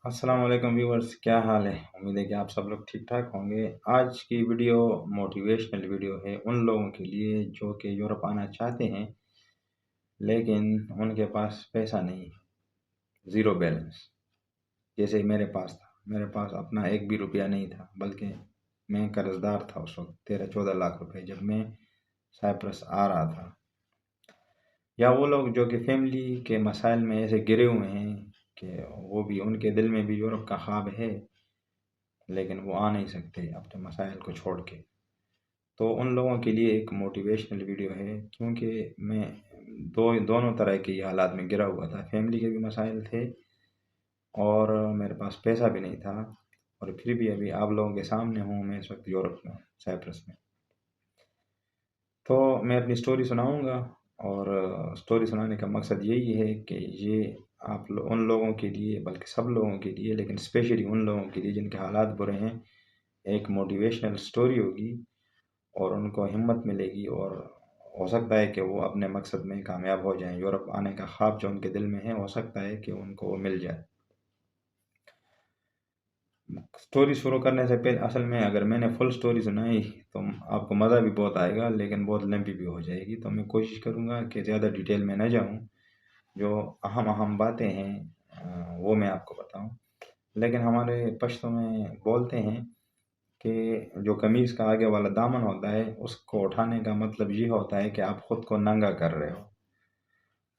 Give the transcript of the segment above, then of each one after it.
अस्सलाम वालेकुम व्यूअर्स, क्या हाल है। उम्मीद है कि आप सब लोग ठीक ठाक होंगे। आज की वीडियो मोटिवेशनल वीडियो है उन लोगों के लिए जो कि यूरोप आना चाहते हैं लेकिन उनके पास पैसा नहीं है, ज़ीरो बैलेंस। जैसे मेरे पास था, मेरे पास अपना एक भी रुपया नहीं था, बल्कि मैं कर्जदार था उस वक्त 13-14 लाख रुपए जब मैं साइप्रस आ रहा था। या वो लोग जो कि फैमिली के मसाइल में ऐसे गिरे हुए हैं कि वो भी उनके दिल में भी यूरोप का ख्वाब है लेकिन वो आ नहीं सकते अपने मसाइल को छोड़ के। तो उन लोगों के लिए एक मोटिवेशनल वीडियो है, क्योंकि मैं दोनों तरह के हालात में गिरा हुआ था। फैमिली के भी मसाइल थे और मेरे पास पैसा भी नहीं था, और फिर भी अभी आप लोगों के सामने हूँ मैं इस वक्त यूरोप में, साइप्रस में। तो मैं अपनी स्टोरी सुनाऊंगा, और स्टोरी सुनाने का मकसद यही है कि ये उन लोगों के लिए, बल्कि सब लोगों के लिए, लेकिन स्पेशली उन लोगों के लिए जिनके हालात बुरे हैं, एक मोटिवेशनल स्टोरी होगी और उनको हिम्मत मिलेगी, और हो सकता है कि वो अपने मकसद में कामयाब हो जाएं। यूरोप आने का ख्वाब जो उनके दिल में है, हो सकता है कि उनको वो मिल जाए। स्टोरी शुरू करने से पहले, असल में अगर मैंने फुल स्टोरी सुनाई तो आपको मज़ा भी बहुत आएगा, लेकिन बहुत लंबी भी हो जाएगी। तो मैं कोशिश करूँगा कि ज़्यादा डिटेल में न जाऊँ, जो अहम अहम बातें हैं वो मैं आपको बताऊँ। लेकिन हमारे पश्तो में बोलते हैं कि जो कमीज़ का आगे वाला दामन होता है, उसको उठाने का मतलब ये होता है कि आप खुद को नंगा कर रहे हो।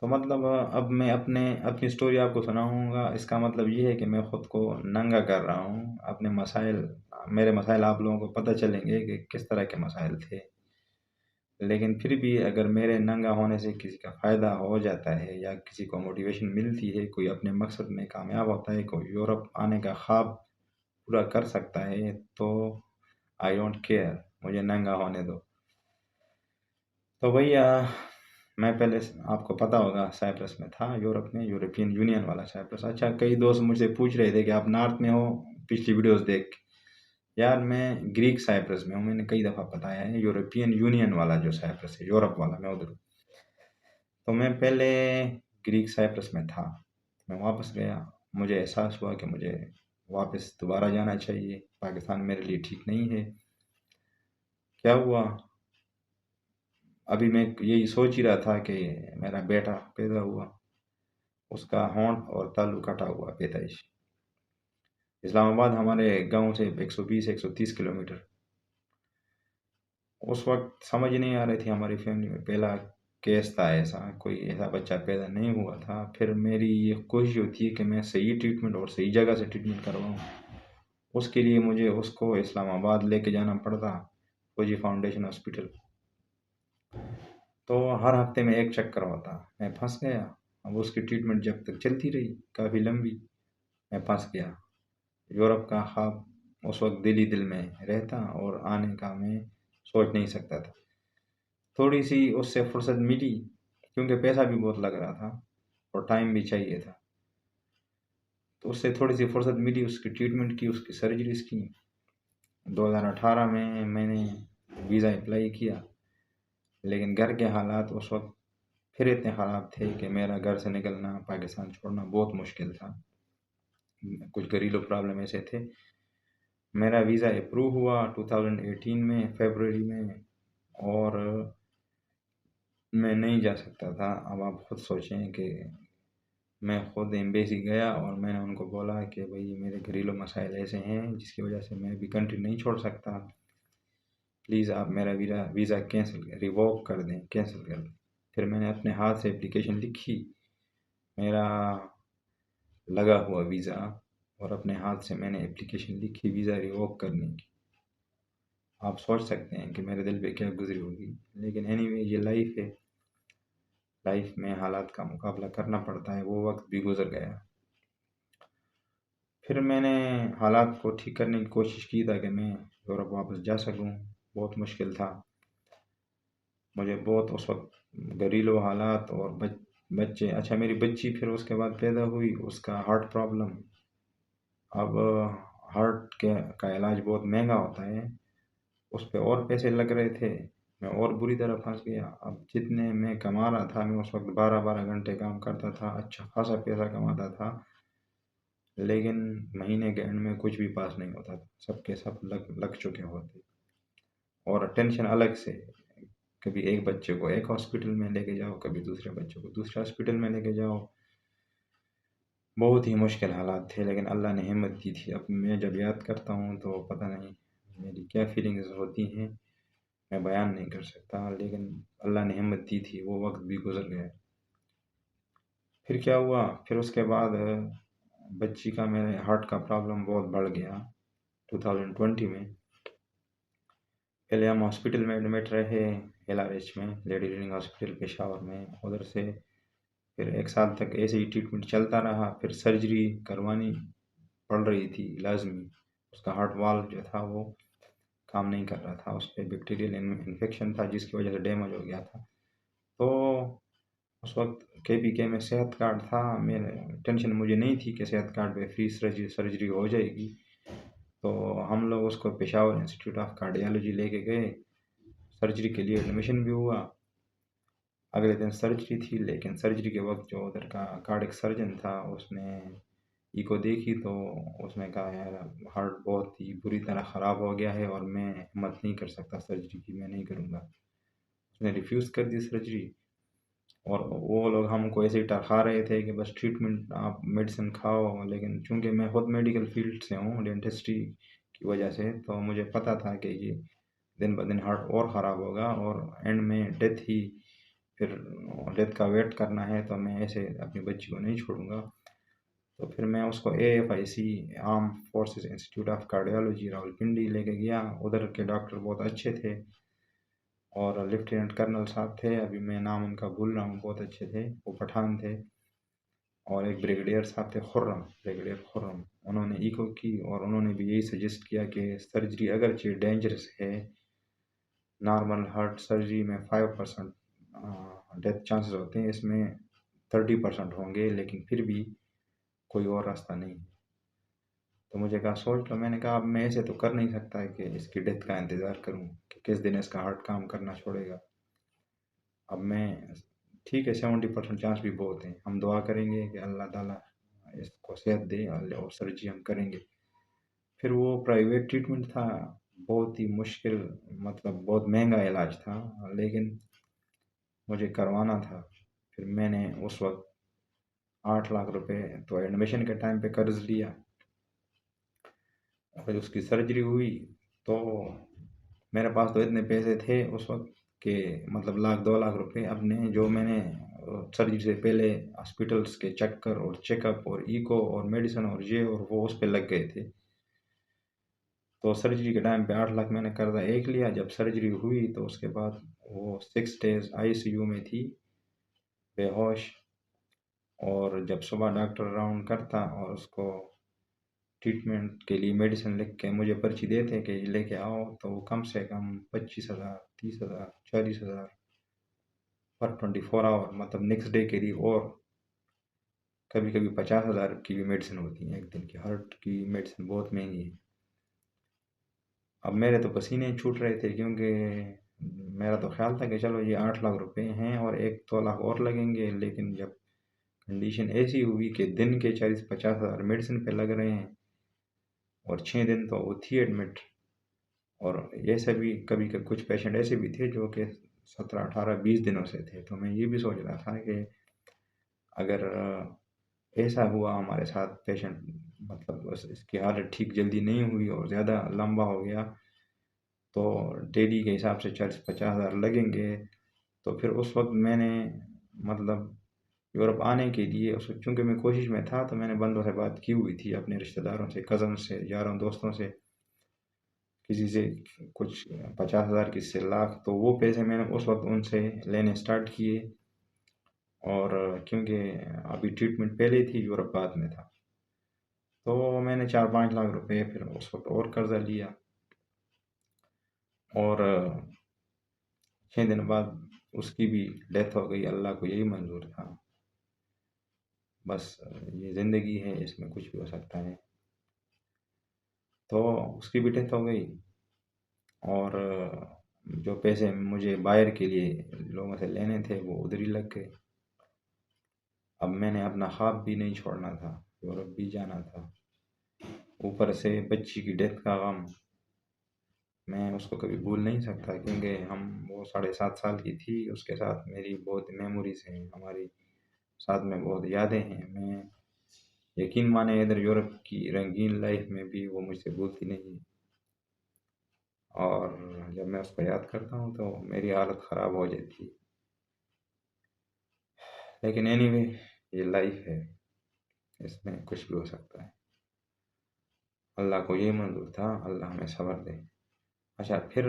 तो मतलब अब मैं अपनी स्टोरी आपको सुनाऊंगा। इसका मतलब ये है कि मैं खुद को नंगा कर रहा हूँ। अपने मसाइल, मेरे मसाइल आप लोगों को पता चलेंगे कि किस तरह के मसाइल थे। लेकिन फिर भी अगर मेरे नंगा होने से किसी का फ़ायदा हो जाता है, या किसी को मोटिवेशन मिलती है, कोई अपने मकसद में कामयाब होता है, कोई यूरोप आने का ख्वाब पूरा कर सकता है, तो आई डोंट केयर, मुझे नंगा होने दो। तो भैया, मैं पहले आपको पता होगा साइप्रस में था, यूरोप में, यूरोपियन यूनियन वाला साइप्रस। अच्छा, कई दोस्त मुझसे पूछ रहे थे कि आप नॉर्थ में हो, पिछली वीडियोस देख के। यार, मैं ग्रीक साइप्रस में हूँ, मैंने कई दफ़ा बताया है। यूरोपियन यूनियन वाला जो साइप्रस है, यूरोप वाला, मैं उधर हूँ। तो मैं पहले ग्रीक साइप्रस में था, मैं वापस गया। मुझे एहसास हुआ कि मुझे वापस दोबारा जाना चाहिए, पाकिस्तान मेरे लिए ठीक नहीं है। क्या हुआ, अभी मैं यही सोच ही रहा था कि मेरा बेटा पैदा हुआ, उसका होंठ और तालु कटा हुआ, पैदाइश। इस्लामाबाद हमारे गांव से 120-130 किलोमीटर। उस वक्त समझ नहीं आ रही थी हमारी फैमिली में, पहला केस था ऐसा, कोई ऐसा बच्चा पैदा नहीं हुआ था। फिर मेरी ये कोशिश होती है कि मैं सही ट्रीटमेंट और सही जगह से ट्रीटमेंट करवाऊँ। उसके लिए मुझे उसको इस्लामाबाद लेके जाना पड़ता, फौजी फाउंडेशन हॉस्पिटल। तो हर हफ्ते में एक चक्कर होता, मैं फंस गया। अब उसकी ट्रीटमेंट जब तक चलती रही, काफ़ी लंबी, मैं फंस गया। यूरोप का ख्वाब उस वक्त दिल ही दिल में रहता, और आने का मैं सोच नहीं सकता था। थोड़ी सी उससे फुर्सत मिली, क्योंकि पैसा भी बहुत लग रहा था और टाइम भी चाहिए था। तो उससे थोड़ी सी फुर्सत मिली, उसकी ट्रीटमेंट की, उसकी सर्जरीज की। 2018 में मैंने वीज़ा अप्लाई किया, लेकिन घर के हालात उस वक्त फिर इतने ख़राब थे कि मेरा घर से निकलना, पाकिस्तान छोड़ना बहुत मुश्किल था। कुछ घरेलू प्रॉब्लम ऐसे थे। मेरा वीज़ा अप्रूव हुआ 2018 में, फरवरी में, और मैं नहीं जा सकता था। अब आप खुद सोचें कि मैं खुद एम्बेसी गया और मैंने उनको बोला कि भाई, मेरे घरेलू मसाइल ऐसे हैं जिसकी वजह से मैं भी कंट्री नहीं छोड़ सकता, प्लीज़ आप मेरा वीज़ा कैंसिल, रिवोक कर दें, कैंसिल कर दें। फिर मैंने अपने हाथ से एप्लीकेशन लिखी, मेरा लगा हुआ वीज़ा, और अपने हाथ से मैंने एप्लीकेशन लिखी वीज़ा रिवोक करने की। आप सोच सकते हैं कि मेरे दिल पे क्या गुजरी होगी। लेकिन एनीवे, ये लाइफ है, लाइफ में हालात का मुकाबला करना पड़ता है। वो वक्त भी गुजर गया। फिर मैंने हालात को ठीक करने की कोशिश की ताकि मैं यूरोप वापस जा सकूं। बहुत मुश्किल था, मुझे बहुत उस वक्त घरेलू हालात और बच्चे। अच्छा, मेरी बच्ची फिर उसके बाद पैदा हुई, उसका हार्ट प्रॉब्लम। अब हार्ट के का इलाज बहुत महंगा होता है, उस पे और पैसे लग रहे थे, मैं और बुरी तरह फंस गया। अब जितने मैं कमा रहा था, मैं उस वक्त 12-12 घंटे काम करता था, अच्छा खासा पैसा कमाता था, लेकिन महीने के एंड में कुछ भी पास नहीं होता था, सबके सब लग चुके होते। और टेंशन अलग से, कभी एक बच्चे को एक हॉस्पिटल में लेके जाओ, कभी दूसरे बच्चे को दूसरे हॉस्पिटल में लेके जाओ। बहुत ही मुश्किल हालात थे, लेकिन अल्लाह ने हिम्मत दी थी। अब मैं जब याद करता हूँ तो पता नहीं मेरी क्या फीलिंग्स होती हैं, मैं बयान नहीं कर सकता। लेकिन अल्लाह ने हिम्मत दी थी, वो वक्त भी गुजर गया। फिर क्या हुआ, फिर उसके बाद बच्ची का, मेरे हार्ट का प्रॉब्लम बहुत बढ़ गया 2020 में। पहले हम हॉस्पिटल में एडमिट रहे, LRH में, लेडी रीडिंग हॉस्पिटल पेशावर में। उधर से फिर 1 साल तक ऐसे ही ट्रीटमेंट चलता रहा। फिर सर्जरी करवानी पड़ रही थी लाजमी। उसका हार्ट वाल्व जो था वो काम नहीं कर रहा था, उस पर बैक्टीरियल इन्फेक्शन था जिसकी वजह से डैमेज हो गया था। तो उस वक्त KPK में सेहत कार्ड था, मेरे टेंशन मुझे नहीं थी कि सेहत कार्ड पे फ्री सर्जरी हो जाएगी। तो हम लोग उसको पेशावर इंस्टीट्यूट ऑफ कार्डियोलॉजी लेके गए, सर्जरी के लिए एडमिशन भी हुआ। अगले दिन सर्जरी थी, लेकिन सर्जरी के वक्त जो उधर का कार्डियक सर्जन था उसने इको देखी तो उसने कहा यार हार्ट बहुत ही बुरी तरह ख़राब हो गया है और मैं हिम्मत नहीं कर सकता सर्जरी की, मैं नहीं करूँगा। उसने रिफ्यूज़ कर दी सर्जरी। और वो लोग हमको ऐसे ही टरखा रहे थे कि बस ट्रीटमेंट आप मेडिसिन खाओ। लेकिन चूँकि मैं खुद मेडिकल फील्ड से हूँ, डेंटिस्ट्री की वजह से, तो मुझे पता था कि ये दिन ब दिन हार्ट और ख़राब होगा और एंड में डेथ ही, फिर डेथ का वेट करना है, तो मैं ऐसे अपनी बच्ची को नहीं छोड़ूंगा। तो फिर मैं उसको AFIC, arm forces institute of cardiology, Rawalpindi लेके गया। उधर के डॉक्टर बहुत अच्छे थे और लेफ्टिनेंट कर्नल साहब थे, अभी मैं नाम उनका भूल रहा हूँ, बहुत अच्छे थे, वो पठान थे। और एक ब्रिगेडियर साहब थे, ब्रिगेडियर खुर्रम। उन्होंने इको की और उन्होंने भी यही सजेस्ट किया कि सर्जरी अगरचे डेंजरस है, नॉर्मल हार्ट सर्जरी में 5% डेथ चांसेस होते हैं, इसमें 30% होंगे, लेकिन फिर भी कोई और रास्ता नहीं। तो मुझे कहा सोच लो। मैंने कहा अब मैं ऐसे तो कर नहीं सकता है कि इसकी डेथ का इंतज़ार करूं कि किस दिन इसका हार्ट काम करना छोड़ेगा। अब मैं, ठीक है, 70% चांस भी बहुत हैं, हम दुआ करेंगे कि अल्लाह ताला इसको सेहत दे और सर्जरी हम करेंगे। फिर वो प्राइवेट ट्रीटमेंट था, बहुत ही मुश्किल, मतलब बहुत महंगा इलाज था, लेकिन मुझे करवाना था। फिर मैंने उस वक्त 8 लाख रुपए तो एडमिशन के टाइम पे कर्ज लिया। फिर उसकी सर्जरी हुई तो मेरे पास तो इतने पैसे थे उस वक्त के, मतलब 1 लाख 2 लाख रुपए अपने, जो मैंने सर्जरी से पहले हॉस्पिटल्स के चक्कर और चेकअप और इको और मेडिसिन और ये और वो उस पे लग गए थे। तो सर्जरी के टाइम पे 8 लाख मैंने कर्जा एक लिया। जब सर्जरी हुई तो उसके बाद वो 6 डेज ICU में थी, बेहोश। और जब सुबह डॉक्टर राउंड करता और उसको ट्रीटमेंट के लिए मेडिसिन लिख के मुझे पर्ची देते कि लेके आओ, तो वो कम से कम 25,000, 30,000, 40,000 पर 24 आवर, मतलब नेक्स्ट डे के लिए। और कभी कभी 50,000 की भी मेडिसिन होती है एक दिन की। हार्ट की मेडिसिन बहुत महंगी है। अब मेरे तो पसीने छूट रहे थे, क्योंकि मेरा तो ख्याल था कि चलो ये 8 लाख रुपए हैं और 1-2 लाख और लगेंगे। लेकिन जब कंडीशन ऐसी हुई कि दिन के 40-50,000 मेडिसिन पे लग रहे हैं और 6 दिन तो वो थी एडमिट। और ऐसे भी कभी कभी कुछ पेशेंट ऐसे भी थे जो कि 17-18-20 दिनों से थे। तो मैं ये भी सोच रहा था कि अगर ऐसा हुआ हमारे साथ, पेशेंट मतलब इसकी हालत ठीक जल्दी नहीं हुई और ज़्यादा लंबा हो गया, तो डेली के हिसाब से 40-50,000 लगेंगे। तो फिर उस वक्त मैंने, मतलब यूरोप आने के लिए, उस वक्त चूँकि मैं कोशिश में था, तो मैंने बंदों से बात की हुई थी, अपने रिश्तेदारों से, कज़न से, यारों दोस्तों से, किसी से कुछ 50,000, किसी से लाख। तो वो पैसे मैंने उस वक्त उनसे लेने स्टार्ट किए। और क्योंकि अभी ट्रीटमेंट पहले थी, यूरोप बाद में था, तो मैंने 4-5 लाख रुपए फिर उस वक्त और कर्जा लिया। और 6 दिन बाद उसकी भी डेथ हो गई। अल्लाह को यही मंजूर था। बस ये ज़िंदगी है, इसमें कुछ भी हो सकता है। तो उसकी भी डेथ हो गई। और जो पैसे मुझे बायर के लिए लोगों से लेने थे वो उधर ही लग गए। अब मैंने अपना ख्वाब भी नहीं छोड़ना था, यूरोप भी जाना था, ऊपर से बच्ची की डेथ का गम। मैं उसको कभी भूल नहीं सकता क्योंकि वो 7.5 साल की थी, उसके साथ मेरी बहुत मेमोरीज हैं, हमारी साथ में बहुत यादें हैं। मैं यकीन माने इधर यूरोप की रंगीन लाइफ में भी वो मुझसे भूलती नहीं, और जब मैं उसको याद करता हूँ तो मेरी हालत ख़राब हो जाती है। लेकिन एनीवे, ये लाइफ है, इसमें कुछ भी हो सकता है। अल्लाह को ये मंजूर था, अल्लाह हमें सब्र दे। अच्छा, फिर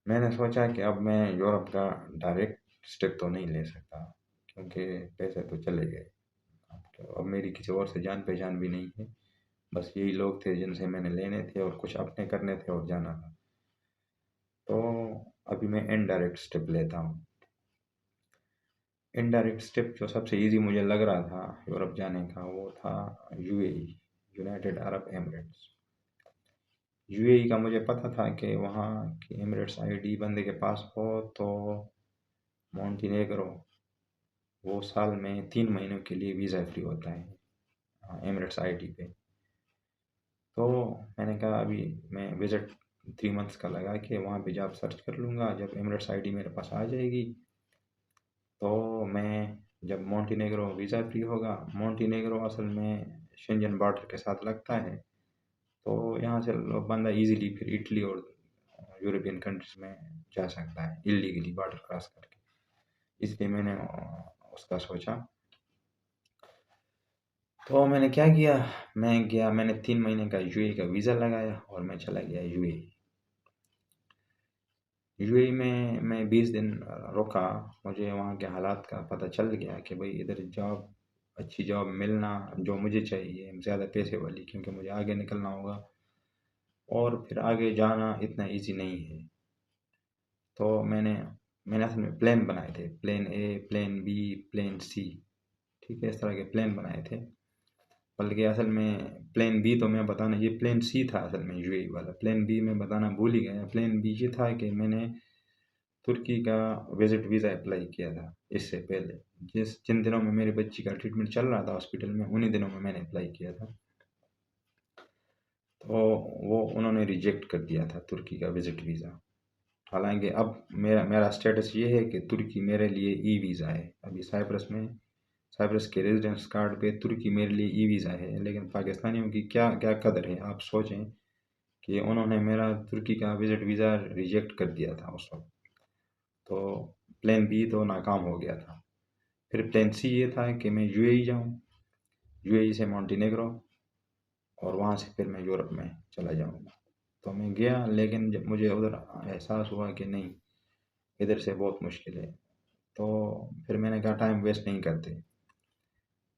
मैंने सोचा कि अब मैं यूरोप का डायरेक्ट स्टेप तो नहीं ले सकता क्योंकि पैसे तो चले गए। अब मेरी किसी और से जान पहचान भी नहीं है, बस यही लोग थे जिनसे मैंने लेने थे और कुछ अपने करने थे और जाना था। तो अभी मैं इनडायरेक्ट स्टेप लेता हूँ। इनडायरेक्ट स्टेप जो सबसे इजी मुझे लग रहा था यूरोप जाने का, वो था UAE, United Arab Emirates. UAE का मुझे पता था कि वहाँ की एमिरेट्स आईडी बंदे के पास हो तो मोंटीनेग्रो, वो साल में 3 महीनों के लिए वीज़ा फ्री होता है एमिरेट्स आईडी पे। तो मैंने कहा अभी मैं विज़िट 3 मंथ्स का लगा के वहाँ पे जॉब सर्च कर लूँगा। जब एमिरेट्स आईडी मेरे पास आ जाएगी तो मैं, जब मोंटीनेग्रो वीज़ा फ्री होगा, मोंटीनेग्रो असल में शेंजन बॉर्डर के साथ लगता है, तो यहाँ से बंदा इजीली फिर इटली और यूरोपियन कंट्रीज में जा सकता है इलीगली बॉर्डर क्रॉस करके। इसलिए मैंने उसका सोचा। तो मैंने क्या किया, मैंने 3 महीने का यूएई का वीज़ा लगाया और मैं चला गया यूएई। यूएई में मैं 20 दिन रुका। मुझे वहाँ के हालात का पता चल गया कि भाई इधर जॉब, अच्छी जॉब मिलना जो मुझे चाहिए, ज़्यादा पैसे वाली, क्योंकि मुझे आगे निकलना होगा और फिर आगे जाना इतना इजी नहीं है। तो मैंने असल में प्लान बनाए थे, plan A, plan B, plan C, ठीक है, इस तरह के प्लान बनाए थे। बल्कि असल में प्लान बी तो मैं बताना, ये प्लान सी था असल में, यूएई वाला प्लान बी मैं बताना भूल ही गया। प्लान बी ये था कि मैंने तुर्की का विजिट वीज़ा अप्लाई किया था इससे पहले। जिन दिनों में मेरी बच्ची का ट्रीटमेंट चल रहा था हॉस्पिटल में, उन्हीं दिनों में मैंने अप्लाई किया था। तो वो उन्होंने रिजेक्ट कर दिया था तुर्की का विजिट वीज़ा। हालांकि अब मेरा मेरा स्टेटस ये है कि तुर्की मेरे लिए ई वीज़ा है। अभी साइप्रस के रेजिडेंस कार्ड पे तुर्की मेरे लिए ई वीज़ा है। लेकिन पाकिस्तानियों की क्या क्या कदर है, आप सोचें कि उन्होंने मेरा तुर्की का विजिट वीज़ा रिजेक्ट कर दिया था उस वक्त। तो प्लान बी तो नाकाम हो गया था। फिर प्लान सी ये था कि मैं यूएई जाऊँ, यूएई से मोंटीनेग्रो, और वहाँ से फिर मैं यूरोप में चला जाऊँगा। तो मैं गया, लेकिन जब मुझे उधर एहसास हुआ कि नहीं, इधर से बहुत मुश्किल है, तो फिर मैंने कहा टाइम वेस्ट नहीं करते।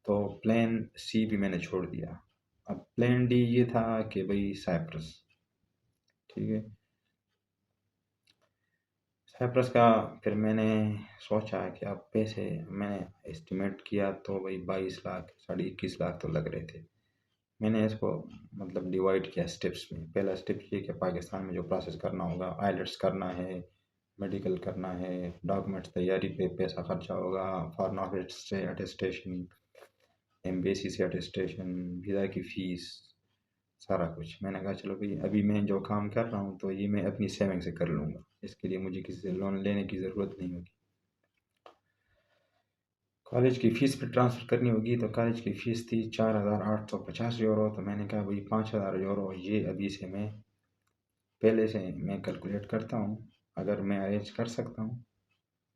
तो प्लान सी भी मैंने छोड़ दिया। अब प्लान डी ये था कि भाई साइप्रस, ठीक है, साइप्रस का फिर मैंने सोचा कि अब पैसे मैंने एस्टिमेट किया तो भाई 22 लाख, 21.5 लाख तो लग रहे थे। मैंने इसको मतलब डिवाइड किया स्टेप्स में। पहला स्टेप ये कि पाकिस्तान में जो प्रोसेस करना होगा, आइलेट्स करना है, मेडिकल करना है, डॉक्यूमेंट्स तैयारी पे पैसा खर्चा होगा, फॉरेन ऑफिस से अटेस्टेशन, एम्बेसी से अटेस्टेशन, वीज़ा की फ़ीस, सारा कुछ। मैंने कहा चलो भाई अभी मैं जो काम कर रहा हूँ तो ये मैं अपनी सेविंग से कर लूँगा, इसके लिए मुझे किसी से लोन लेने की ज़रूरत नहीं होगी। कॉलेज की फ़ीस पे ट्रांसफ़र करनी होगी, तो कॉलेज की फ़ीस थी 4,850 यूरो। तो मैंने कहा भाई 5,000 यूरो ये अभी से मैं पहले से मैं कैलकुलेट करता हूँ, अगर मैं अरेंज कर सकता हूँ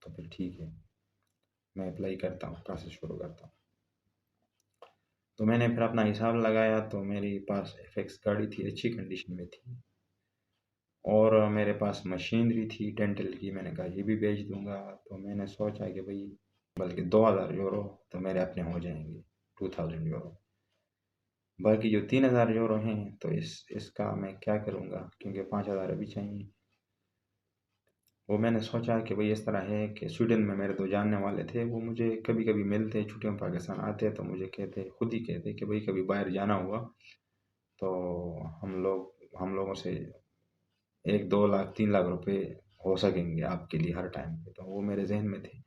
तो फिर ठीक है, मैं अप्लाई करता हूँ, प्रोसेस शुरू करता हूँ। तो मैंने फिर अपना हिसाब लगाया तो मेरे पास एफएक्स गाड़ी थी, अच्छी कंडीशन में थी, और मेरे पास मशीनरी थी डेंटल की। मैंने कहा ये भी बेच दूंगा। तो मैंने सोचा कि भाई बल्कि 2,000 यूरो तो मेरे अपने हो जाएंगे, 2,000 यूरो। बाकी जो 3,000 यूरो हैं तो इसका मैं क्या करूँगा, क्योंकि 5,000 अभी चाहिए। वो मैंने सोचा कि भाई इस तरह है कि स्वीडन में मेरे 2 जानने वाले थे, वो मुझे कभी कभी मिलते, छुट्टियों में पाकिस्तान आते, तो मुझे खुद ही कहते कि भाई कभी बाहर जाना हुआ तो हम लोगों से 1-2 लाख 3 लाख रुपए हो सकेंगे आपके लिए हर टाइम पे। तो वो मेरे जहन में थे।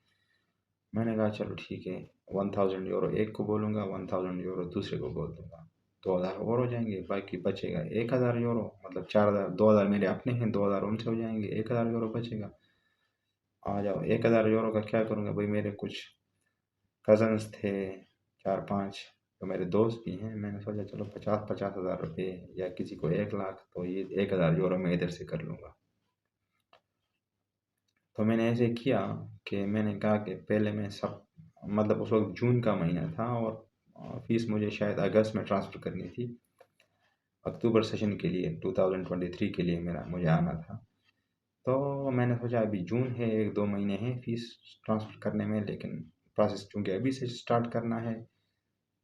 मैंने कहा चलो ठीक है, €1000 एक को बोलूँगा, €1000 दूसरे को बोल दूँगा, 2000 और हो जाएंगे, बाकी बचेगा €1000। मतलब 4000, 2000 मेरे अपने हैं, 2000 उनसे हो जाएंगे, €1000 बचेगा। आ जाओ, €1000 का क्या करूँगा भाई, मेरे कुछ कज़न्स थे 4-5, तो मेरे दोस्त भी हैं। मैंने सोचा चलो 50,000-50,000 रुपये या किसी को 1 लाख, तो ये €1000 मैं इधर से कर लूँगा। तो मैंने ऐसे किया कि मैंने कहा कि पहले मैं सब, मतलब उस वक्त जून का महीना था और फीस मुझे शायद अगस्त में ट्रांसफ़र करनी थी, अक्टूबर सेशन के लिए 2023 के लिए मेरा मुझे आना था। तो मैंने सोचा अभी जून है, 1-2 महीने हैं फ़ीस ट्रांसफ़र करने में, लेकिन प्रोसेस चूँकि अभी से स्टार्ट करना है,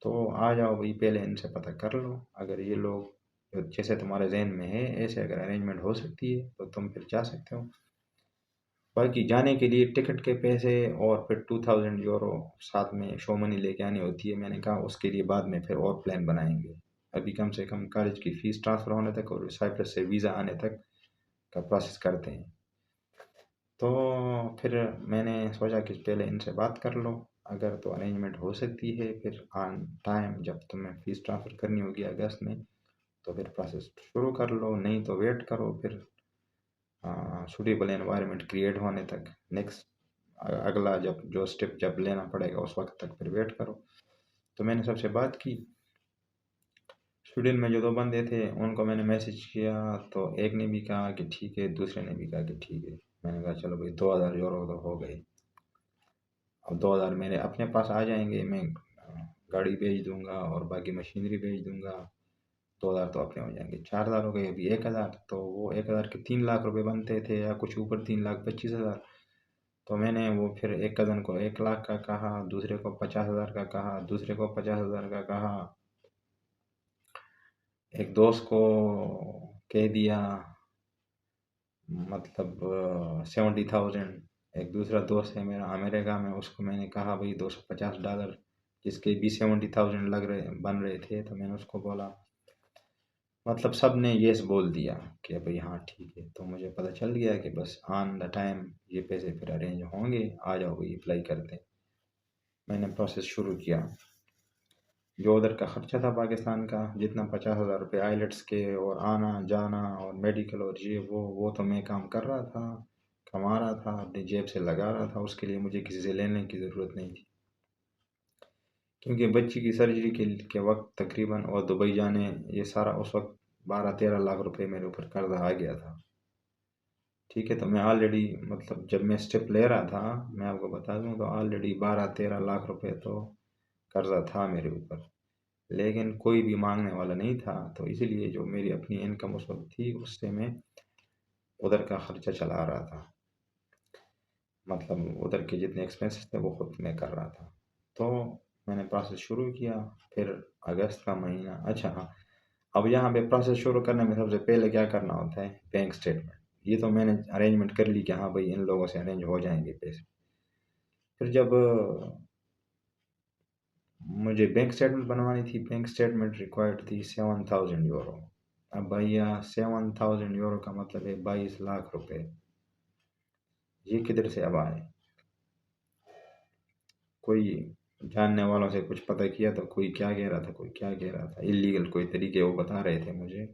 तो आ जाओ भाई पहले इनसे पता कर लो। अगर ये लोग जैसे तुम्हारे ज़हन में है ऐसे अगर अरेंजमेंट हो सकती है तो तुम फिर जा सकते हो। बाकी जाने के लिए टिकट के पैसे और फिर €2000 साथ में शो मनी लेके आनी होती है। मैंने कहा उसके लिए बाद में फिर और प्लान बनाएंगे, अभी कम से कम कॉलेज की फ़ीस ट्रांसफ़र होने तक और साइप्रस से वीज़ा आने तक का प्रोसेस करते हैं। तो फिर मैंने सोचा कि पहले इनसे बात कर लो, अगर तो अरेंजमेंट हो सकती है फिर ऑन टाइम जब तुम्हें फ़ीस ट्रांसफ़र करनी होगी अगस्त में, तो फिर प्रोसेस शुरू कर लो, नहीं तो वेट करो फिर सूटेबल एनवायरनमेंट क्रिएट होने तक, नेक्स्ट अगला जब जो स्टेप जब लेना पड़ेगा उस वक्त तक फिर वेट करो। तो मैंने सबसे बात की, स्वीडन में जो 2 बंदे थे उनको मैंने मैसेज किया, तो एक ने भी कहा कि ठीक है, दूसरे ने भी कहा कि ठीक है। मैंने कहा चलो भाई €2000 तो हो गए, अब 2000 मेरे अपने पास आ जाएंगे, मैं गाड़ी भेज दूंगा और बाकी मशीनरी भेज दूंगा, 2000 तो अपने हो जाएंगे, 4000 हो गए, अभी 1000, तो वो 1000 के 3 लाख रुपए बनते थे या कुछ ऊपर, 3,25,000। तो मैंने वो फिर एक कज़न को 1 लाख का कहा, दूसरे को 50,000 का कहा, दूसरे को 50,000 का कहा, एक दोस्त को कह दिया मतलब 70,000। एक दूसरा दोस्त है मेरा अमेरिका में, उसको मैंने कहा भाई $250, जिसके भी 70,000 लग रहे बन रहे थे, तो मैंने उसको बोला, मतलब सब ने येस बोल दिया कि भाई हाँ ठीक है। तो मुझे पता चल गया कि बस ऑन द टाइम ये पैसे फिर अरेंज होंगे, आ जाओ भाई अप्लाई करते हैं। मैंने प्रोसेस शुरू किया, जो उधर का खर्चा था पाकिस्तान का, जितना 50,000 रुपये आइलेट्स के और आना जाना और मेडिकल और ये वो तो मैं काम कर रहा था, कमा रहा था, अपनी जेब से लगा रहा था, उसके लिए मुझे किसी से लेने की ज़रूरत नहीं थी। क्योंकि बच्ची की सर्जरी के वक्त तकरीबन और दुबई जाने, ये सारा उस वक्त 12-13 लाख रुपए मेरे ऊपर कर्जा आ गया था। ठीक है, तो मैं ऑलरेडी, मतलब जब मैं स्टेप ले रहा था, मैं आपको बता दूं तो ऑलरेडी 12-13 लाख रुपए तो कर्जा था मेरे ऊपर, लेकिन कोई भी मांगने वाला नहीं था। तो इसीलिए जो मेरी अपनी इनकम उस वक्त थी उससे मैं उधर का खर्चा चला रहा था, मतलब उधर के जितने एक्सपेंसेस थे वो खुद मैं कर रहा था। तो मैंने प्रोसेस शुरू किया, फिर अगस्त का महीना, अच्छा हाँ, अब यहाँ पे प्रोसेस शुरू करने में सबसे पहले क्या करना होता है, बैंक स्टेटमेंट। ये तो मैंने अरेंजमेंट कर ली कि हाँ भाई इन लोगों से अरेंज हो जाएंगे पैसे। फिर जब मुझे बैंक स्टेटमेंट बनवानी थी, बैंक स्टेटमेंट रिक्वायर्ड थी €7,000। अब भैया €7,000 का मतलब है 22 लाख रुपए, ये किधर से अब आए। कोई जानने वालों से कुछ पता किया तो कोई क्या कह रहा था, कोई क्या कह रहा था, इलीगल कोई तरीके वो बता रहे थे मुझे।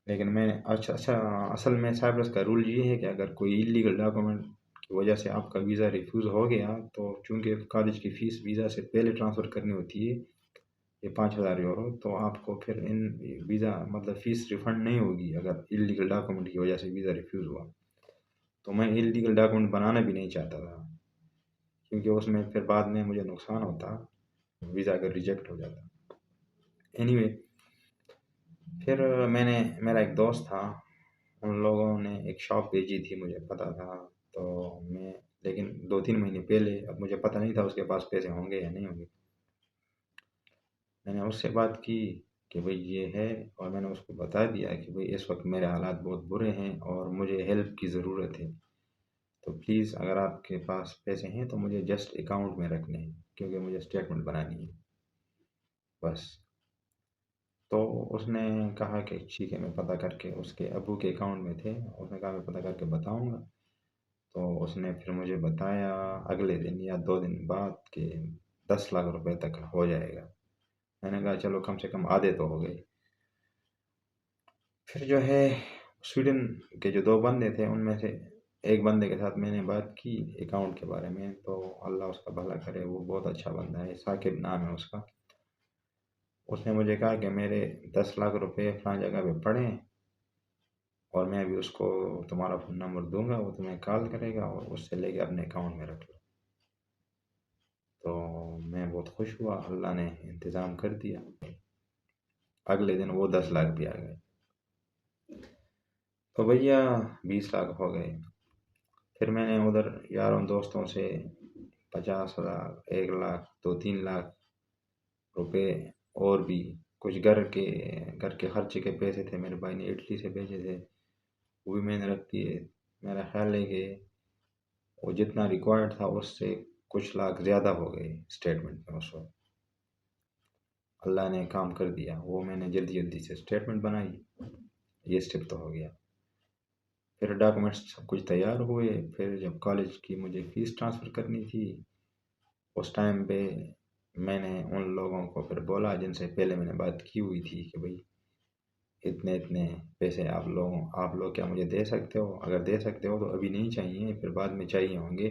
लेकिन मैंने अच्छा अच्छा, असल में साइप्रस का रूल ये है कि अगर कोई इलीगल डॉक्यूमेंट की वजह से आपका वीज़ा रिफ्यूज़ हो गया, तो चूंकि कॉलेज की फ़ीस वीज़ा से पहले ट्रांसफ़र करनी होती है, ये €5,000, तो आपको फिर इन वीज़ा मतलब फ़ीस रिफ़ंड नहीं होगी अगर इलीगल डॉक्यूमेंट की वजह से वीज़ा रिफ्यूज़ हुआ। तो मैं इलीगल डॉक्यूमेंट बनाना भी नहीं चाहता था, क्योंकि उसमें फिर बाद में मुझे नुकसान होता, वीज़ा अगर रिजेक्ट हो जाता। एनीवे, फिर मैंने, मेरा एक दोस्त था, उन लोगों ने एक शॉप भेजी थी, मुझे पता था। तो मैं, लेकिन 2-3 महीने पहले, अब मुझे पता नहीं था उसके पास पैसे होंगे या नहीं होंगे। मैंने उससे बात की कि भाई ये है, और मैंने उसको बता दिया कि भाई इस वक्त मेरे हालात बहुत बुरे हैं और मुझे हेल्प की ज़रूरत है, तो प्लीज़ अगर आपके पास पैसे हैं तो मुझे जस्ट अकाउंट में रखने हैं, क्योंकि मुझे स्टेटमेंट बनानी है बस। तो उसने कहा कि ठीक है, मैं पता करके, उसके अब्बू के अकाउंट में थे, उसने कहा मैं पता करके बताऊंगा। तो उसने फिर मुझे बताया अगले दिन या 2 दिन बाद कि 10 लाख रुपए तक हो जाएगा। मैंने कहा चलो कम से कम आधे तो हो गए। फिर जो है स्वीडन के जो 2 बंदे थे उनमें से एक बंदे के साथ मैंने बात की अकाउंट के बारे में, तो अल्लाह उसका भला करे, वो बहुत अच्छा बंदा है, साकिब नाम है उसका। उसने मुझे कहा कि मेरे 10 लाख रुपए फलां जगह पे पड़े हैं और मैं अभी उसको तुम्हारा फ़ोन नंबर दूंगा, वो तुम्हें कॉल करेगा और उससे लेके अपने अकाउंट में रख लो। तो मैं बहुत खुश हुआ, अल्लाह ने इंतज़ाम कर दिया। अगले दिन वो 10 लाख भी आ गए। तो भैया 20 लाख हो गए। फिर मैंने उधर यारों दोस्तों से 50,000, 1 लाख, 2-3 लाख रुपए और भी कुछ घर के खर्चे के पैसे थे, मेरे भाई ने इटली से भेजे थे, वो भी मैंने रख दिए। मेरा ख्याल है कि वो जितना रिक्वायर्ड था उससे कुछ लाख ज़्यादा हो गए स्टेटमेंट में उस वक्त। अल्लाह ने काम कर दिया, वो मैंने जल्दी जल्दी से स्टेटमेंट बनाई, ये स्टेप तो हो गया। फिर डॉक्यूमेंट्स सब कुछ तैयार हुए। फिर जब कॉलेज की मुझे फ़ीस ट्रांसफ़र करनी थी, उस टाइम पे मैंने उन लोगों को फिर बोला जिनसे पहले मैंने बात की हुई थी कि भाई इतने इतने पैसे आप लोग क्या मुझे दे सकते हो? अगर दे सकते हो तो अभी नहीं चाहिए, फिर बाद में चाहिए होंगे।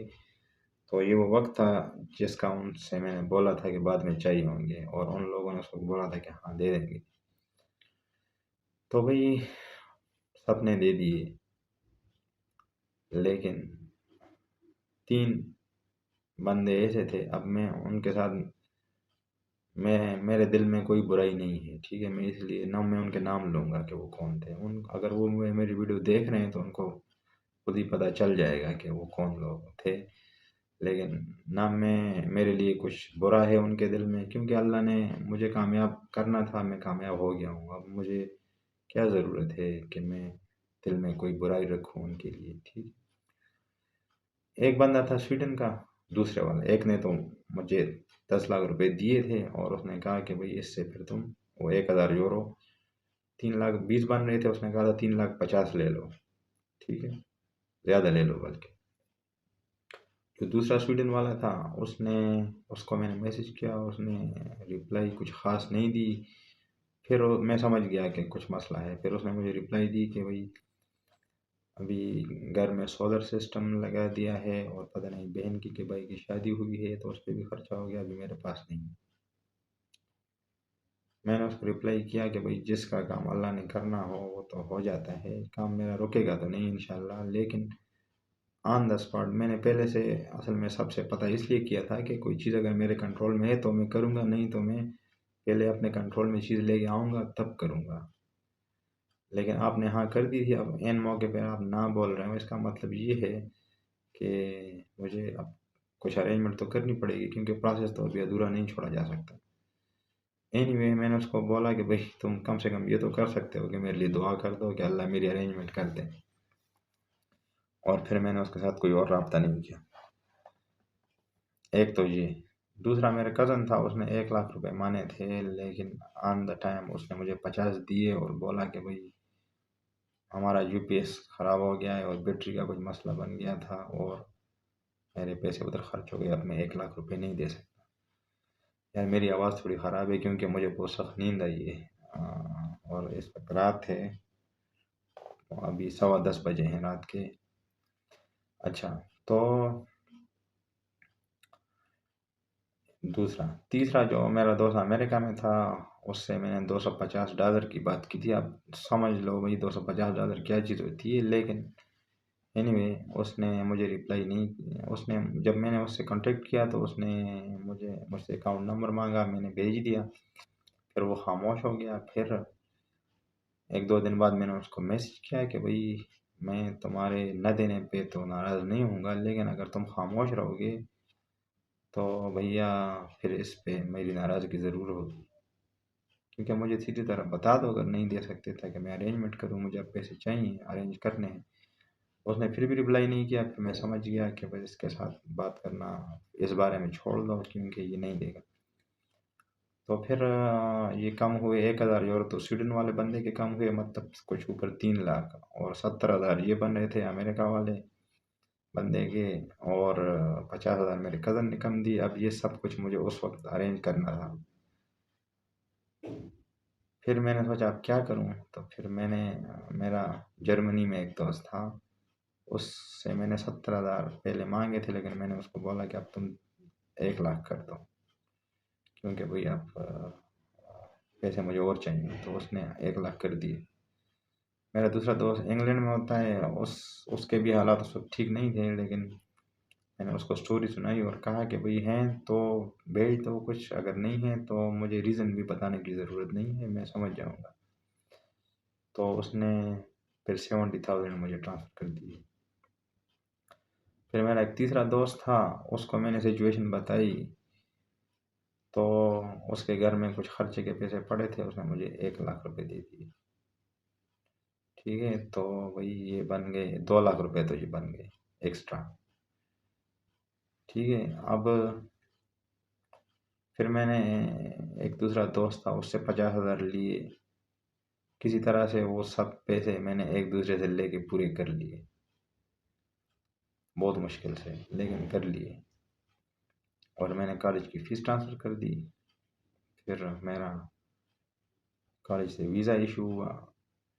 तो ये वो वक्त था जिसका उनसे मैंने बोला था कि बाद में चाहिए होंगे, और उन लोगों ने उसको बोला था कि हाँ दे देंगे। तो भाई सबने दे दिए, लेकिन 3 बंदे ऐसे थे, अब मैं उनके साथ मेरे दिल में कोई बुराई नहीं है, ठीक है? मैं इसलिए ना मैं उनके नाम लूँगा कि वो कौन थे। उन अगर वो मेरी वीडियो देख रहे हैं तो उनको खुद ही पता चल जाएगा कि वो कौन लोग थे। लेकिन ना मेरे लिए कुछ बुरा है उनके दिल में, क्योंकि अल्लाह ने मुझे कामयाब करना था, मैं कामयाब हो गया हूँ। अब मुझे क्या ज़रूरत है कि मैं दिल में कोई बुराई रखूँ उनके लिए, ठीक। एक बंदा था स्वीडन का, दूसरे वाला एक ने तो मुझे 10 लाख रुपए दिए थे और उसने कहा कि भाई इससे फिर तुम वो 1000 यूरो, 3 लाख 20 बन रहे थे, उसने कहा था 3,50,000 ले लो, ठीक है, ज़्यादा ले लो बल्कि। जो दूसरा स्वीडन वाला था उसने उसको मैंने मैसेज किया, उसने रिप्लाई कुछ ख़ास नहीं दी। फिर मैं समझ गया कि कुछ मसला है। फिर उसने मुझे रिप्लाई दी कि भाई अभी घर में सोलर सिस्टम लगा दिया है और पता नहीं बहन की कि भाई की शादी हुई है तो उस पर भी खर्चा हो गया, अभी मेरे पास नहीं। मैंने उसको रिप्लाई किया कि भाई जिसका काम अल्लाह ने करना हो वो तो हो जाता है, काम मेरा रुकेगा तो नहीं इंशाल्लाह। लेकिन ऑन द स्पॉट मैंने पहले से असल में सबसे पता इसलिए किया था कि कोई चीज़ अगर मेरे कंट्रोल में है तो मैं करूँगा, नहीं तो मैं पहले अपने कंट्रोल में चीज़ लेके आऊँगा तब करूँगा। लेकिन आपने हाँ कर दी थी, अब एन मौके पे आप ना बोल रहे हो, इसका मतलब ये है कि मुझे अब कुछ अरेंजमेंट तो करनी पड़ेगी, क्योंकि प्रोसेस तो अभी अधूरा नहीं छोड़ा जा सकता। एनीवे मैंने उसको बोला कि भाई तुम कम से कम ये तो कर सकते हो कि मेरे लिए दुआ कर दो कि अल्लाह मेरी अरेंजमेंट कर दे। और फिर मैंने उसके साथ कोई और राब्ता नहीं किया। एक तो ये, दूसरा मेरा कज़न था, उसने 1 लाख रुपए माने थे, लेकिन ऑन द टाइम उसने मुझे 50 दिए और बोला कि भाई हमारा यूपीएस ख़राब हो गया है और बैटरी का कुछ मसला बन गया था और मेरे पैसे उधर खर्च हो गए, अब मैं 1 लाख रुपए नहीं दे सकता। यार मेरी आवाज़ थोड़ी ख़राब है क्योंकि मुझे बहुत सख्त नींद आई है, और इस वक्त रात है, तो अभी 10:15 बजे हैं रात के। अच्छा, तो दूसरा तीसरा जो मेरा दोस्त अमेरिका में था, उससे मैंने $250 की बात की थी। अब समझ लो भाई $250 क्या चीज़ होती है। लेकिन एनीवे उसने मुझे रिप्लाई नहीं, उसने जब मैंने उससे कांटेक्ट किया तो उसने मुझसे अकाउंट नंबर मांगा, मैंने भेज दिया, फिर वो खामोश हो गया। फिर 1-2 दिन बाद मैंने उसको मैसेज किया कि भाई मैं तुम्हारे न देने पे तो नाराज़ नहीं हूँगा, लेकिन अगर तुम खामोश रहोगे तो भैया फिर इस पे मेरी नाराज़गी ज़रूर होगी, क्योंकि मुझे सीधी तरह बता दो अगर नहीं दे सकते, ताकि मैं अरेंजमेंट करूँ, मुझे अब पैसे चाहिए, अरेंज करने हैं। उसने फिर भी रिप्लाई नहीं किया। फिर मैं समझ गया कि बस इसके साथ बात करना इस बारे में छोड़ दो, क्योंकि ये नहीं देगा। तो फिर ये कम हुए 1,000 यूरो तो स्वीडन वाले बंदे के कम हुए, मतलब कुछ ऊपर 3 लाख, और 70,000 ये बन रहे थे अमेरिका वाले। बंदे के, और 50,000 मेरे कज़न ने कम दी। अब ये सब कुछ मुझे उस वक्त अरेंज करना था। फिर मैंने सोचा अब क्या करूं, तो फिर मैंने मेरा जर्मनी में एक दोस्त था, उससे मैंने 70,000 पहले मांगे थे, लेकिन मैंने उसको बोला कि अब तुम 1 लाख कर दो, क्योंकि भाई अब पैसे मुझे और चाहिए। तो उसने 1 लाख कर दिए। मेरा दूसरा दोस्त इंग्लैंड में होता है, उसके भी हालात उस वक्त ठीक नहीं थे, लेकिन मैंने उसको स्टोरी सुनाई और कहा कि भाई हैं तो भेज दो कुछ, अगर नहीं है तो मुझे रीज़न भी बताने की ज़रूरत नहीं है, मैं समझ जाऊँगा। तो उसने फिर 70,000 मुझे ट्रांसफ़र कर दिए। फिर मेरा एक तीसरा दोस्त था, उसको मैंने सिचुएशन बताई, तो उसके घर में कुछ खर्चे के पैसे पड़े थे, उसने मुझे 1 लाख रुपए दे दिए। ठीक है, तो भाई ये बन गए 2 लाख रुपए, तो ये बन गए एक्स्ट्रा। ठीक है, अब फिर मैंने एक दूसरा दोस्त था, उससे 50,000 लिए। किसी तरह से वो सब पैसे मैंने एक दूसरे से लेके पूरे कर लिए, बहुत मुश्किल से, लेकिन कर लिए। और मैंने कॉलेज की फ़ीस ट्रांसफ़र कर दी। फिर मेरा कॉलेज से वीज़ा इशू हुआ।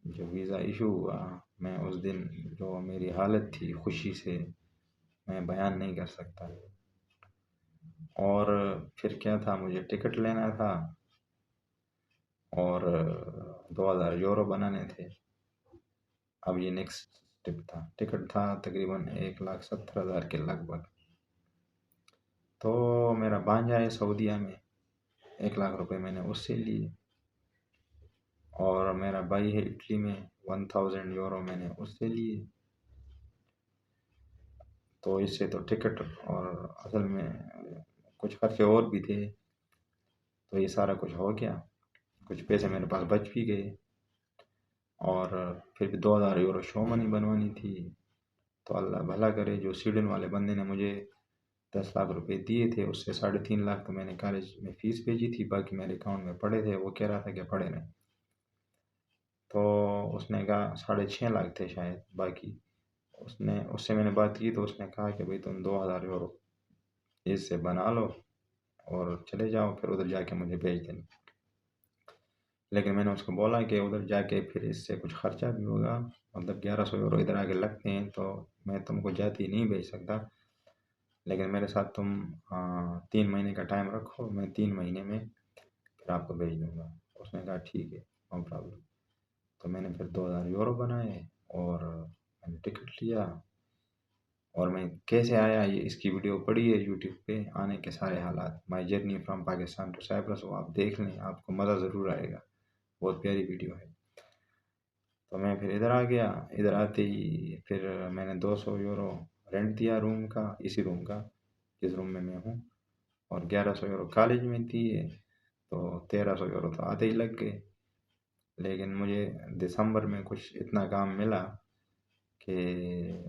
जब वीज़ा इशू हुआ, मैं उस दिन जो मेरी हालत थी खुशी से, मैं बयान नहीं कर सकता। और फिर क्या था, मुझे टिकट लेना था और 2,000 यूरो बनाने थे। अब ये नेक्स्ट स्टेप था। टिकट था तकरीबन 1,70,000 के लगभग। तो मेरा भांजा है सऊदीया में, 1 लाख रुपए मैंने उससे लिए। और मेरा भाई है इटली में, 1,000 यूरो मैंने उससे लिए। तो इससे तो टिकट और असल में कुछ खर्चे और भी थे, तो ये सारा कुछ हो गया। कुछ पैसे मेरे पास बच भी गए। और फिर भी 2,000 यूरो शो मनी बनवानी थी। तो अल्लाह भला करे, जो स्वीडन वाले बंदे ने मुझे 10 लाख रुपए दिए थे, उससे 3.5 लाख तो मैंने कॉलेज में फ़ीस भेजी थी, बाकी मेरे अकाउंट में पड़े थे। वो कह रहा था कि पड़े नहीं, तो उसने कहा 6.5 लाख थे शायद बाकी। उससे मैंने बात की, तो उसने कहा कि भाई तुम 2,000 यूरो इससे बना लो और चले जाओ, फिर उधर जाके मुझे भेज देना। लेकिन मैंने उसको बोला कि उधर जाके फिर इससे कुछ खर्चा भी होगा, मतलब 1100 यूरो इधर आके लगते हैं, तो मैं तुमको जाती नहीं भेज सकता, लेकिन मेरे साथ तुम 3 महीने का टाइम रखो, मैं 3 महीने में फिर आपको भेज दूंगा। उसने कहा ठीक है, नो प्रॉब्लम। तो मैंने फिर 2,000 यूरो बनाए और मैंने टिकट लिया। और मैं कैसे आया, ये इसकी वीडियो पड़ी है यूट्यूब पे, आने के सारे हालात, my journey from Pakistan to Cyprus, वो आप देख लें, आपको मज़ा ज़रूर आएगा। बहुत प्यारी वीडियो है। तो मैं फिर इधर आ गया। इधर आते ही फिर मैंने 200 यूरो रेंट दिया रूम का, इसी रूम का जिस रूम में मैं हूँ, और 1100 यूरो कॉलेज में दिए, तो 1300 यूरो तो आधे ही लग गए। लेकिन मुझे दिसंबर में कुछ इतना काम मिला कि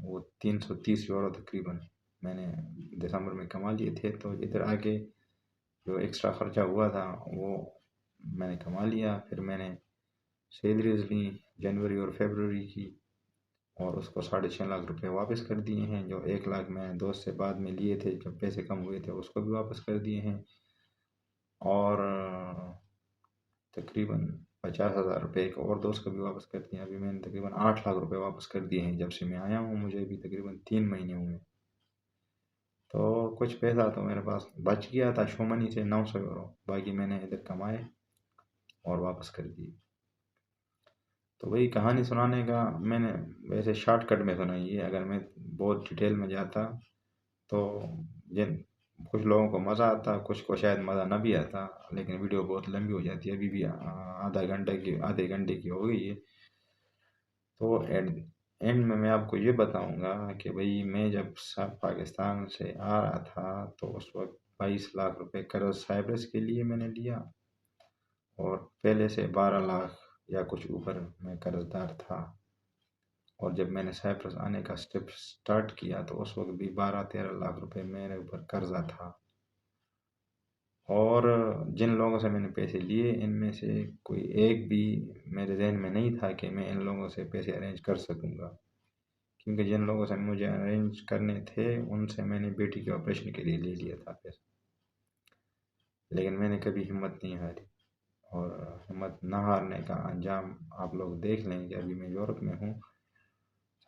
वो 330 यूरो तकरीबन मैंने दिसंबर में कमा लिए थे। तो इधर आके जो एक्स्ट्रा ख़र्चा हुआ था वो मैंने कमा लिया। फिर मैंने सैलरीज ली जनवरी और फरवरी की, और उसको 6.5 लाख रुपए वापस कर दिए हैं। जो 1 लाख मैंने दोस्त से बाद में लिए थे, जब पैसे कम हुए थे, उसको भी वापस कर दिए हैं। और तकरीबन 50,000 रुपये एक और दोस्त को भी वापस कर दिए। अभी मैंने तकरीबन 8 लाख रुपए वापस कर दिए हैं जब से मैं आया हूँ। मुझे अभी तकरीबन 3 महीने हुए। तो कुछ पैसा तो मेरे पास बच गया था शो मनी से, 900 यूरो, बाकी मैंने इधर कमाए और वापस कर दिए। तो वही कहानी सुनाने का मैंने वैसे शॉर्टकट में सुनाई है। अगर मैं बहुत डिटेल में जाता तो जिन कुछ लोगों को मज़ा आता, कुछ को शायद मज़ा ना भी आता, लेकिन वीडियो बहुत लंबी हो जाती है। अभी भी आधे घंटे की हो गई है। तो एंड में मैं आपको ये बताऊंगा कि भाई मैं जब सब पाकिस्तान से आ रहा था, तो उस वक्त 22 लाख रुपए कर्ज साइप्रस के लिए मैंने लिया, और पहले से 12 लाख या कुछ ऊपर मैं कर्जदार था। और जब मैंने साइप्रस आने का स्टेप स्टार्ट किया, तो उस वक्त भी 12-13 लाख रुपए मेरे ऊपर कर्जा था। और जिन लोगों से मैंने पैसे लिए, इनमें से कोई एक भी मेरे जहन में नहीं था कि मैं इन लोगों से पैसे अरेंज कर सकूंगा, क्योंकि जिन लोगों से मुझे अरेंज करने थे उनसे मैंने बेटी के ऑपरेशन के लिए ले लिया था पैसा, लेकिन मैंने कभी हिम्मत नहीं हारी। और हिम्मत ना हारने का अंजाम आप लोग देख लें कि अभी मैं यूरोप में हूँ।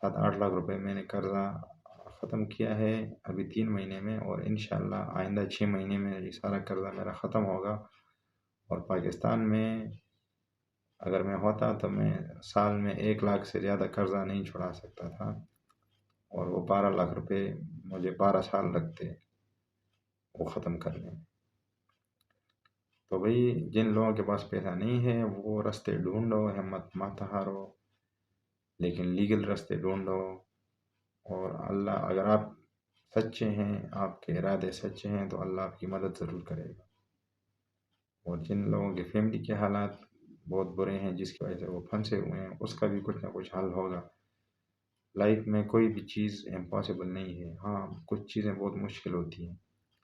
7-8 लाख रुपए मैंने कर्जा ख़त्म किया है अभी 3 महीने में, और इंशाल्लाह आइंदा 6 महीने में ये सारा कर्जा मेरा ख़त्म होगा। और पाकिस्तान में अगर मैं होता तो मैं साल में 1 लाख से ज़्यादा कर्जा नहीं छुड़ा सकता था, और वो 12 लाख रुपए मुझे 12 साल लगते वो ख़त्म करने में। तो भाई जिन लोगों के पास पैसा नहीं है वो रास्ते ढूंढो, हिम्मत मत हारो, लेकिन लीगल रास्ते ढूंढो। और अल्लाह, अगर आप सच्चे हैं, आपके इरादे सच्चे हैं, तो अल्लाह आपकी मदद ज़रूर करेगा। और जिन लोगों के फैमिली के हालात बहुत बुरे हैं जिसकी वजह से वो फंसे हुए हैं, उसका भी कुछ ना कुछ हल होगा। लाइफ में कोई भी चीज़ इम्पॉसिबल नहीं है। हाँ, कुछ चीज़ें बहुत मुश्किल होती हैं,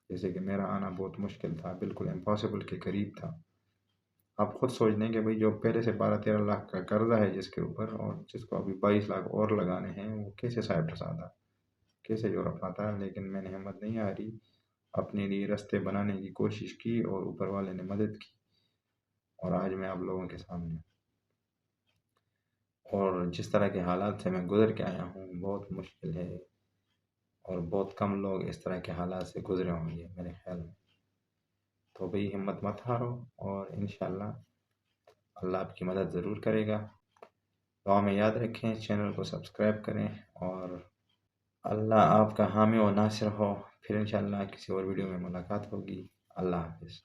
जैसे कि मेरा आना बहुत मुश्किल था, बिल्कुल इम्पॉसिबल के करीब था। आप खुद सोच लें कि भाई जो पहले से 12-13 लाख का कर्जा है जिसके ऊपर, और जिसको अभी 22 लाख और लगाने हैं, वो कैसे साइप्रस आता, कैसे यूरोप आता। लेकिन मैंने हिम्मत नहीं हारी, अपने लिए रास्ते बनाने की कोशिश की और ऊपर वाले ने मदद की, और आज मैं आप लोगों के सामने हूँ। और जिस तरह के हालात से मैं गुज़र के आया हूँ बहुत मुश्किल है, और बहुत कम लोग इस तरह के हालात से गुज़रे होंगे मेरे ख़्याल में। तो भाई हिम्मत मत हारो, और इंशाल्लाह अल्लाह आपकी मदद ज़रूर करेगा। दुआ में याद रखें, चैनल को सब्सक्राइब करें, और अल्लाह आपका हामी और नासिर हो। फिर इंशाल्लाह किसी और वीडियो में मुलाकात होगी। अल्लाह हाफ़िज़।